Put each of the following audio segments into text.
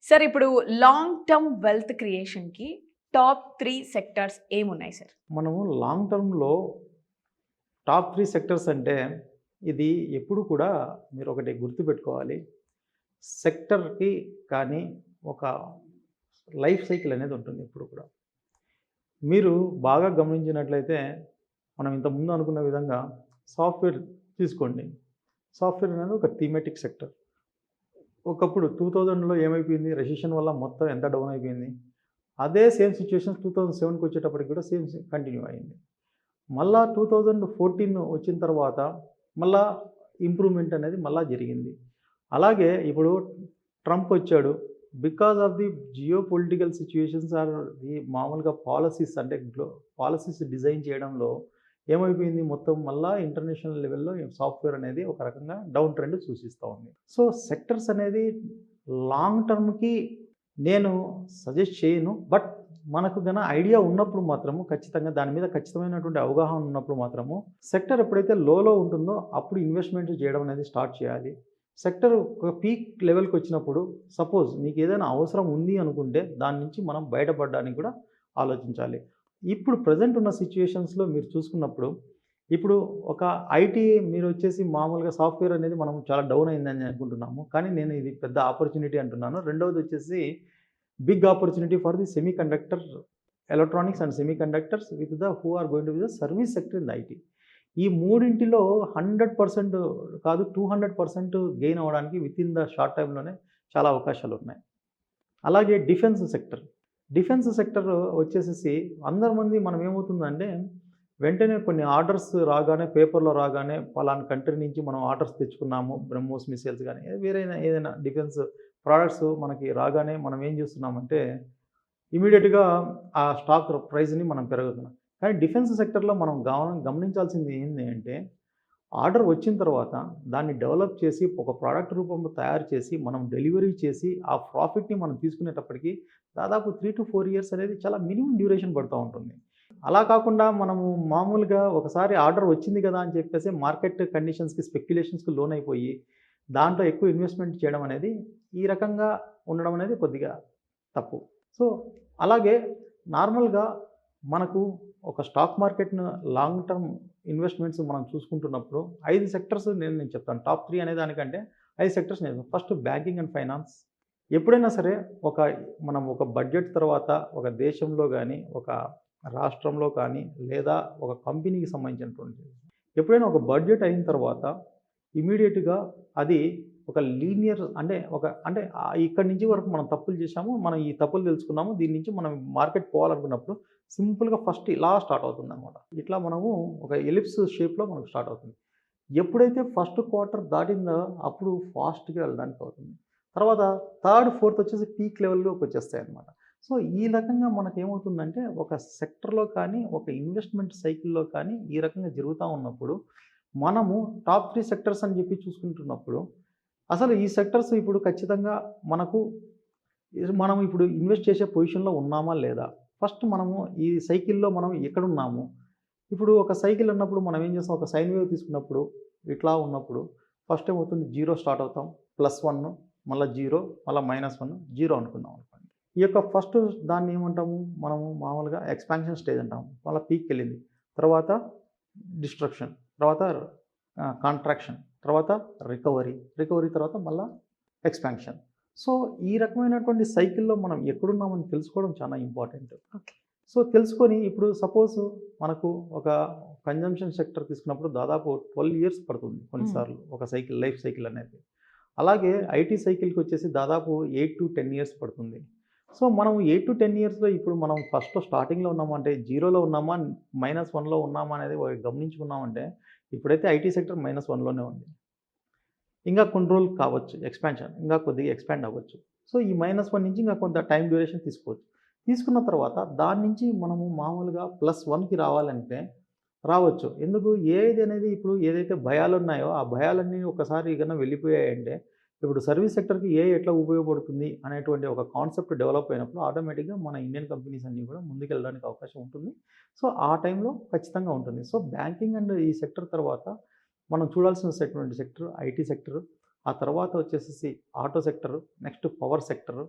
Sir ఇప్పుడు long term wealth క్రియేషన్‌కి top 3 sectors ఏమున్నాయి సార్? మనము లాంగ్ టర్మ్‌లో టాప్ 3 సెక్టర్స్ అంటే ఇది ఎప్పుడు కూడా మీరొకటి గుర్తుపెట్టుకోవాలి. సెక్టర్‌కి కానీ ఒక లైఫ్ సైకిల్ అనేది ఉంటుంది ఎప్పుడు కూడా. మీరు బాగా గమనించినట్లయితే మనం ఇంతకుముందు అనుకున్న విధంగా సాఫ్ట్‌వేర్ తీసుకోండి. సాఫ్ట్‌వేర్ అనేది ఒక థీమాటిక్ సెక్టర్. ఒకప్పుడు 2000లో ఏమైపోయింది? రెసిషన్ వల్ల మొత్తం ఎంత డౌన్ అయిపోయింది. అదే సేమ్ సిట్యుయేషన్ 2007కి వచ్చేటప్పటికి కూడా సేమ్ కంటిన్యూ అయింది. మళ్ళా 2014 వచ్చిన తర్వాత మళ్ళా ఇంప్రూవ్‌మెంట్ అనేది మళ్ళా జరిగింది. అలాగే ఇప్పుడు ట్రంప్ వచ్చాడు. Because of the geo political situations or ఈ మామూలుగా పాలిసీస్ అంటే పాలిసీస్ డిజైన్ చేయడంలో ఏమైపోయింది మొత్తం మళ్ళా ఇంటర్నేషనల్ లెవెల్‌లో సాఫ్ట్‌వేర్ అనేది ఒక రకంగా డౌన్ ట్రెండ్ సూచిస్తా ఉంది. సో, సెక్టర్స్ అనేది లాంగ్ టర్మ్‌కి నేను సజెస్ట్ చేయను. బట్ మనకు ఐడియా ఉన్నప్పుడు మాత్రము ఖచ్చితంగా దాని మీద ఖచ్చితమైనటువంటి అవగాహన ఉన్నప్పుడు మాత్రము సెక్టర్ ఎప్పుడైతే లోలో ఉంటుందో అప్పుడు ఇన్వెస్ట్‌మెంట్ చేయడం అనేది స్టార్ట్ చేయాలి. సెక్టర్ ఒక పీక్ లెవెల్‌కి వచ్చినప్పుడు సపోజ్ మీకు ఏదైనా అవసరం ఉంది అనుకుంటే దాని నుంచి మనం బయటపడడానికి కూడా ఆలోచించాలి. ఇప్పుడు ప్రెజెంట్ ఉన్న సిట్యుయేషన్స్‌లో మీరు చూసుకున్నప్పుడు ఇప్పుడు ఒక ఐటీ మీరొచ్చేసి మామూలుగా సాఫ్ట్‌వేర్ అనేది మనం చాలా డౌన్ అయిందని అనుకుంటున్నాము. కానీ నేను ఇది పెద్ద ఆపర్చునిటీ అంటున్నాను. రెండవదొచ్చేసి big opportunity for the semiconductor electronics and semiconductors with the who are going to be the service sector in the IT. ఈ మూడింటిలో 100% కాదు 200% గెయిన్ అవ్వడానికి వితిన్ ద షార్ట్ టైమ్‌లోనే చాలా అవకాశాలున్నాయి. అలాగే డిఫెన్స్ సెక్టర్ వచ్చేసేసి అందరి మంది మనం ఏమవుతుందంటే వెంటనే కొన్ని ఆర్డర్స్ రాగానే పేపర్‌లో రాగానే పలానా కంట్రీ నుంచి మనం ఆర్డర్స్ తెచ్చుకున్నాము. బ్రహ్మోస్ మిసైల్స్ గాని వేరైనా ఏదైనా డిఫెన్స్ ప్రొడక్ట్స్ మనకి రాగానే మనం ఏం చేస్తున్నామంటే ఇమ్మీడియేట్‌గా ఆ స్టాక్ ప్రైస్‌ని మనం పెరుగుతున్నాం. కానీ డిఫెన్స్ సెక్టర్‌లో మనం గమనించాల్సింది ఏంది అంటే ఆర్డర్ వచ్చిన తర్వాత దాన్ని డెవలప్ చేసి ఒక ప్రోడక్ట్ రూపంలో తయారు చేసి మనం డెలివరీ చేసి ఆ ప్రాఫిట్‌ని మనం తీసుకునేటప్పటికి దాదాపు 3-4 ఇయర్స్ అనేది చాలా మినిమమ్ డ్యూరేషన్ పడుతూ ఉంటుంది. అలా కాకుండా మనము మామూలుగా ఒకసారి ఆర్డర్ వచ్చింది కదా అని చెప్పేసి మార్కెట్ కండిషన్స్‌కి, స్పెక్యులేషన్స్‌కి లోనైపోయి దాంట్లో ఎక్కువ ఇన్వెస్ట్‌మెంట్ చేయడం అనేది ఈ రకంగా ఉండడం అనేది కొద్దిగా తప్పు. సో, అలాగే నార్మల్‌గా మనకు ఒక స్టాక్ మార్కెట్‌ను లాంగ్ టర్మ్ ఇన్వెస్ట్‌మెంట్స్ మనం చూసుకుంటున్నప్పుడు 5 సెక్టర్స్ నేను చెప్తాను. టాప్ 3 అనే దానికంటే 5 సెక్టర్స్ నేను ఫస్ట్ బ్యాంకింగ్ అండ్ ఫైనాన్స్. ఎప్పుడైనా సరే మనం ఒక బడ్జెట్ తర్వాత ఒక దేశంలో గాని, ఒక రాష్ట్రంలో కానీ లేదా ఒక కంపెనీకి సంబంధించినటువంటి ఎప్పుడైనా ఒక బడ్జెట్ అయిన తర్వాత ఇమ్మీడియేట్‌గా అది ఒక లీనియర్ అంటే ఇక్కడి నుంచి వరకు మనం తప్పులు చేశాము. మనం ఈ తప్పులు తెలుసుకున్నాము. దీని నుంచి మనం మార్కెట్ పోవాలనుకున్నప్పుడు సింపుల్‌గా ఫస్ట్ ఇలా స్టార్ట్ అవుతుందనమాట. ఇట్లా మనము ఒక ఎలిప్స్ షేప్‌లో మనకు స్టార్ట్ అవుతుంది. ఎప్పుడైతే ఫస్ట్ క్వార్టర్ దాటిందో అప్పుడు ఫాస్ట్‌గా వెళ్ళడానికి అవుతుంది. తర్వాత థర్డ్, ఫోర్త్ వచ్చేసి పీక్ లెవెల్‌లోకి వచ్చేస్తాయన్నమాట. సో, ఈ రకంగా మనకేమవుతుందంటే ఒక సెక్టర్‌లో కానీ, ఒక ఇన్వెస్ట్‌మెంట్ సైకిల్‌లో కానీ ఈ రకంగా జరుగుతా ఉన్నప్పుడు మనము టాప్ 3 సెక్టర్స్ అని చెప్పి చూసుకుంటున్నప్పుడు అసలు ఈ సెక్టర్స్ ఇప్పుడు ఖచ్చితంగా మనం ఇప్పుడు ఇన్వెస్ట్ చేసే పొజిషన్‌లో ఉన్నామా లేదా? ఫస్ట్ మనము ఈ సైకిల్‌లో మనం ఎక్కడున్నాము? ఇప్పుడు ఒక సైకిల్ అన్నప్పుడు మనం ఏం చేస్తాం? ఒక సైన్ వేవ్ తీసుకున్నప్పుడు ఇట్లా ఉన్నప్పుడు ఫస్ట్ ఏమవుతుంది? 0 స్టార్ట్ అవుతాం. +1 మళ్ళా 0 మళ్ళా -1 0 అనుకుందాం అనుకోండి. ఈ యొక్క ఫస్ట్ దాన్ని ఏమంటాము? మనము మామూలుగా ఎక్స్‌పాన్షన్ స్టేజ్ అంటాము. మళ్ళా పీక్‌కెళ్ళింది. తర్వాత డిస్ట్రక్షన్. తర్వాత కాంట్రాక్షన్. తర్వాత రికవరీ తర్వాత మళ్ళా ఎక్స్‌పాన్షన్. సో, ఈ రకమైనటువంటి సైకిల్‌లో మనం ఎక్కడున్నామని తెలుసుకోవడం చాలా ఇంపార్టెంట్. ఓకే. సో, తెలుసుకొని ఇప్పుడు సపోజ్ మనకు ఒక కన్జంప్షన్ సెక్టర్ తీసుకున్నప్పుడు దాదాపు 12 ఇయర్స్ పడుతుంది హ్మ్. కొన్నిసార్లు ఒక సైకిల్, లైఫ్ సైకిల్ అనేది. అలాగే ఐటీ సైకిల్‌కొచ్చేసి దాదాపు 8-10 ఇయర్స్ పడుతుంది. సో, మనం 8-10 ఇయర్స్‌లో ఇప్పుడు మనం ఫస్ట్ స్టార్టింగ్‌లో ఉన్నామంటే జీరోలో ఉన్నామా, -1లో ఉన్నామా అనేది గమనించుకున్నామంటే ఇప్పుడైతే ఐటీ సెక్టర్ -1లోనే ఉంది. ఇంకా కొన్ని రోజులు కావచ్చు ఎక్స్‌పాన్షన్. ఇంకా కొద్దిగా ఎక్స్‌పాండ్ అవ్వచ్చు. సో, ఈ -1 నుంచి ఇంకా కొంత టైమ్ డ్యూరేషన్ తీసుకోవచ్చు. తీసుకున్న తర్వాత దాని నుంచి మనము మామూలుగా +1కి రావాలంటే రావచ్చు. ఎందుకు ఏఐది అనేది ఇప్పుడు ఏదైతే భయాలున్నాయో, ఆ భయాలన్నీ ఒకసారి గన వెళ్ళిపోయాయంటే, ఇప్పుడు సర్వీస్ సెక్టర్‌కి ఏఐ ఎట్లా ఉపయోగపడుతుంది అనేటువంటి ఒక కాన్సెప్ట్ డెవలప్ అయినప్పుడు ఆటోమేటిక్‌గా మన ఇండియన్ కంపెనీస్ అన్నీ కూడా ముందుకెళ్ళడానికి అవకాశం ఉంటుంది. సో, ఆ టైంలో ఖచ్చితంగా ఉంటుంది. సో, బ్యాంకింగ్ అండ్ ఈ సెక్టర్ తర్వాత మనం చూడాల్సిన సెక్టర్ ఐటీ సెక్టర్. ఆ తర్వాత వచ్చేసేసి auto sector, next power sector.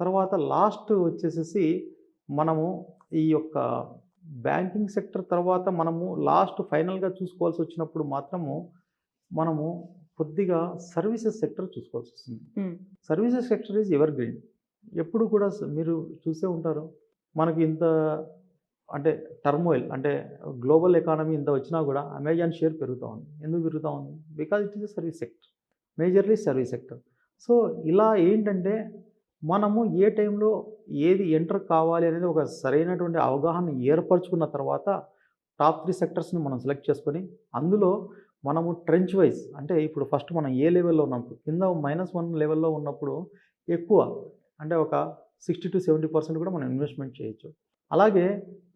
తర్వాత లాస్ట్ వచ్చేసేసి మనము ఈ యొక్క బ్యాంకింగ్ సెక్టర్ తర్వాత మనము లాస్ట్ ఫైనల్గా చూసుకోవాల్సి వచ్చినప్పుడు మాత్రము మనము కొద్దిగా సర్వీసెస్ సెక్టర్ చూసుకోవాల్సి వస్తుంది. Services sector is ever green. ఎప్పుడు కూడా మీరు చూసే ఉంటారు, మనకి ఇంత అంటే టర్మోయిల్ అంటే గ్లోబల్ ఎకానమీ ఇంత వచ్చినా కూడా అమెజాన్ షేర్ పెరుగుతూ ఉంది. ఎందుకు పెరుగుతూ ఉంది? Because it is a service sector, majorly service sector. So ఇలా ఏంటంటే మనము ఏ టైంలో ఏది ఎంటర్ కావాలి అనేది ఒక సరైనటువంటి అవగాహన ఏర్పరచుకున్న తర్వాత టాప్ 3 సెక్టర్స్ని మనం సెలెక్ట్ చేసుకొని అందులో మనము ట్రెంచ్ వైజ్ అంటే ఇప్పుడు ఫస్ట్ మనం ఏ లెవెల్లో ఉన్నప్పుడు కింద -1 లెవెల్లో ఉన్నప్పుడు ఎక్కువ అంటే ఒక 60 to 70% కూడా మనం ఇన్వెస్ట్మెంట్ చేయొచ్చు. అలాగే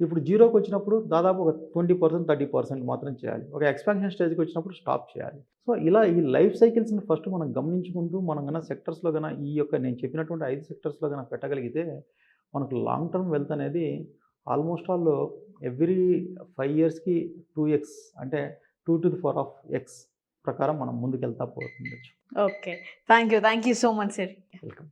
ఇప్పుడు జీరోకి వచ్చినప్పుడు దాదాపు ఒక 20% 30% మాత్రం చేయాలి. ఒక ఎక్స్పాన్షన్ స్టేజ్కి వచ్చినప్పుడు స్టాప్ చేయాలి. సో ఇలా ఈ లైఫ్ సైకిల్స్ని ఫస్ట్ మనం గమనించుకుంటూ మనం కన్నా సెక్టర్స్లో కన్నా ఈ యొక్క నేను చెప్పినటువంటి 5 సెక్టర్స్లో కన్నా పెట్టగలిగితే మనకు లాంగ్ టర్మ్ వెల్త్ అనేది ఆల్మోస్ట్ ఆల్ ఎవ్రీ 5 ఇయర్స్కి 2x అంటే 2 to the power of x ప్రకారం మనం ముందుకెళ్తా పోతుండొచ్చు. Okay. Thank you so much sir. Welcome.